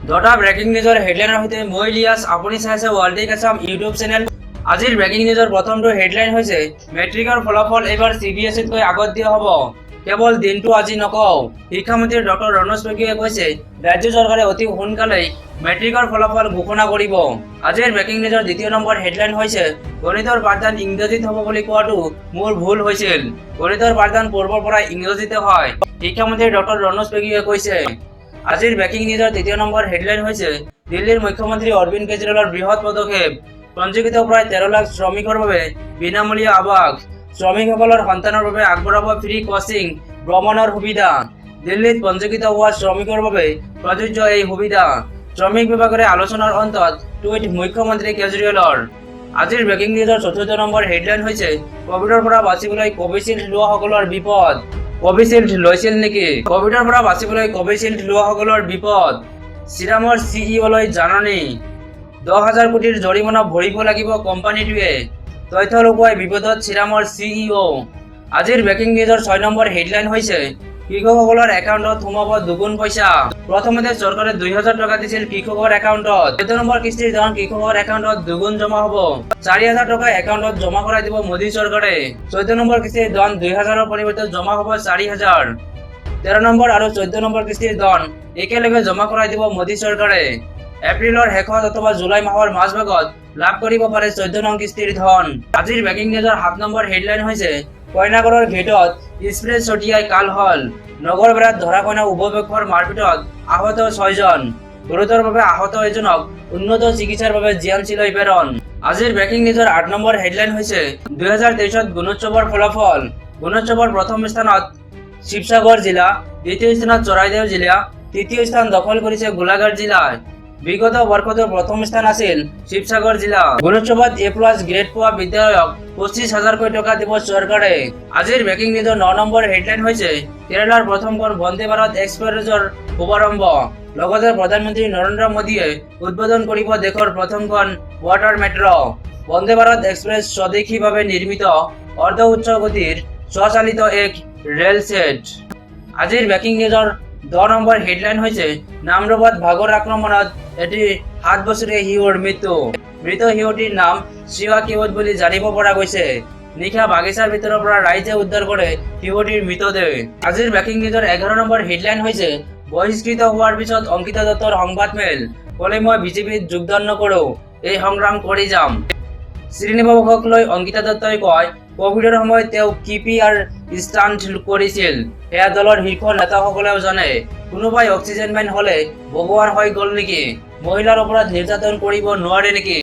দুটা ব্ৰেকিং নিউজৰ হেডলাইনৰ সৈতে মই ইলিয়াছ, আপুনি চাই আছে world tech Assam YouTube channel. আজিৰ ব্ৰেকিং নিউজৰ প্ৰথমটো হেডলাইন হৈছে মেট্ৰিকৰ ফলাফল এবাৰ CBSE-তকৈ আগত দিয়া হ'ব। কেৱল দিনটো আজি নকওঁ। শিক্ষামন্ত্ৰী ডক্টৰ ৰণোজ পেগুৱে কৈছে ৰাজ্য চৰকাৰে অতি সোনকালেই মেট্ৰিকৰ ফলাফল ঘোষণা কৰিব। আজিৰ ব্ৰেকিং নিউজৰ দ্বিতীয় নম্বৰ হেডলাইন হৈছে গণিতৰ পাঠদান ইংৰাজীত হ'ব বুলি কোৱাটো মোৰ ভুল হৈছিল। গণিতৰ পাঠদান পূৰ্বৰ পৰাই ইংৰাজীতে হয়, শিক্ষামন্ত্ৰী ডক্টৰ ৰণোজ পেগুৱে কৈছে। আজিৰ ব্ৰেকিং নিউজৰ তৃতীয় নম্বৰ হেডলাইন হৈছে দিল্লীৰ মুখ্যমন্ত্ৰী অৰবিন্দ কেজৰিৱালৰ বৃহৎ পদক্ষেপ। পঞ্জীকৃত প্ৰায় 13 লাখ শ্ৰমিকৰ বাবে বিনামূলীয়া আৱাস। শ্ৰমিকসকলৰ সন্তানৰ বাবে আগবঢ়াব ফ্ৰী কোচিং ভ্ৰমণৰ সুবিধা। দিল্লীত পঞ্জীকৃত হোৱা শ্ৰমিকৰ বাবে প্ৰযোজ্য এই সুবিধা। শ্ৰমিক বিভাগৰে আলোচনাৰ অন্তত টুইট মুখ্যমন্ত্ৰী কেজৰিৱালৰ। আজিৰ ব্ৰেকিং নিউজৰ চতুৰ্থ নম্বৰ হেডলাইন হৈছে কোভিডৰ পৰা বাচিবলৈ কোভিচিল্ড লোৱাসকলৰ বিপদ। কোভিচিল্ড লৈছিল নেকি? কোভিডৰ পৰা বাচিবলৈ কোভিচিল্ড লোৱাসকলৰ বিপদ। শ্ৰীৰামৰ CEO-লৈ জাননী। 10,000 কোটিৰ জৰিমনা ভৰিব লাগিব কোম্পানীটোৱে। তথ্য লুকুৱাই বিপদত শ্ৰীৰামৰ CEO। আজিৰ ব্ৰেকিং নিউজৰ 6 নম্বৰ হেডলাইন হৈছে কৃষকসকলৰ একাউণ্টত সোমাব দুগুণ পইচা। প্ৰথমতে চৰকাৰে 2,000 টকা দিছিল কৃষকৰ একাউণ্টত। 7 নম্বৰ কিস্তিৰ ধন কৃষকৰ একাউণ্টত দুগুণ জমা হ'ব। 4,000 টকা একাউণ্টত জমা কৰাই দিব মোদী চৰকাৰে। 14 নম্বৰ কিস্তিৰ ধন 2,000ৰ পৰিৱৰ্তে জমা হ'ব 4,000। 13 নম্বৰ আৰু 14 নম্বৰ কিস্তিৰ ধন একেলগে জমা কৰাই দিব মোদী চৰকাৰে। এপ্ৰিলৰ শেষত অথবা জুলাই মাহৰ মাজভাগত লাভ কৰিব পাৰে 14 নং কিস্তিৰ ধন। আজিৰ ব্ৰেকিং নিউজৰ 7 নম্বৰ হেডলাইন হৈছে কইনাঘৰৰ গেটত স্প্ৰে ছটিয়াই কাল হল। নগৰবেৰাত ধৰা কইনা উপপক্ষৰ মাৰপিটত আহত 6 জন। গুৰুতৰভাৱে আহত এজনক উন্নত চিকিৎসাৰ বাবে জিএমচিলৈ প্ৰেৰণ। আজিৰ ব্ৰেকিং নিউজৰ 8 নম্বৰ হেডলাইন হৈছে 2023ত গুণোৎসৱৰ ফলাফল। গুণোৎসৱৰ প্ৰথম স্থানত শিৱসাগৰ জিলা, দ্বিতীয় স্থানত চৰাইদেউ জিলা, তৃতীয় স্থান দখল কৰিছে গোলাঘাট জিলায়। বিগত বৰ্ষতো প্ৰথম স্থান আছিল শিৱসাগৰ জিলা। গুণোৎসৱত A+ গ্ৰেড পোৱা বিদ্যালয়ক 25,000 টকা দিব চৰকাৰে। আজিৰ ব্ৰেকিং নিউজৰ 9 নম্বৰ হেডলাইন হৈছে কেৰালাৰ প্ৰথমখন বন্দে ভাৰত এক্সপ্ৰেছৰ শুভাৰম্ভ। লগতে প্ৰধানমন্ত্ৰী নৰেন্দ্ৰ মোদীয়ে উদ্বোধন কৰিব দেশৰ প্ৰথমখন water metro'. Vande Bharat express স্বদেশীভাৱে নিৰ্মিত অৰ্ধ উচ্চ গতিৰ স্বচালিত এক ৰেল ছেট। আজিৰ ব্ৰেকিং নিউজৰ 10 নম্বৰ হেডলাইন হৈছে নামৰূপত বাঘৰ আক্ৰমণত এটি 7 বছৰীয়া শিশুৰ মৃত্যু। মৃত শিশুটিৰ নাম শিৱা কেওট বুলি জানিব পৰা গৈছে। নিশা বাগিচাৰ ভিতৰৰ পৰা ৰাইজে উদ্ধাৰ কৰে শিশুটিৰ মৃতদেহ। আজিৰ ব্ৰেকিং নিউজৰ 11 নম্বৰ হেডলাইন হৈছে বহিষ্কৃত হোৱাৰ পিছত অংকিতা দত্তৰ সংবাদমেল। ক'লে মই বিজেপিত যোগদান নকৰো, এই সংগ্ৰাম কৰি যাম। শ্ৰীনিবাসক লৈ অংকিতা দত্তই কয় কোভিডৰ সময়ত তেওঁ KPR ষ্টাণ্ট কৰিছিল। সেয়া দলৰ শীৰ্ষ নেতাসকলেও জানে। কোনোবাই অক্সিজেন মেন হলে ভগৱান হৈ গ'ল নেকি? মহিলাৰ ওপৰত নিৰ্যাতন কৰিব নোৱাৰে নেকি?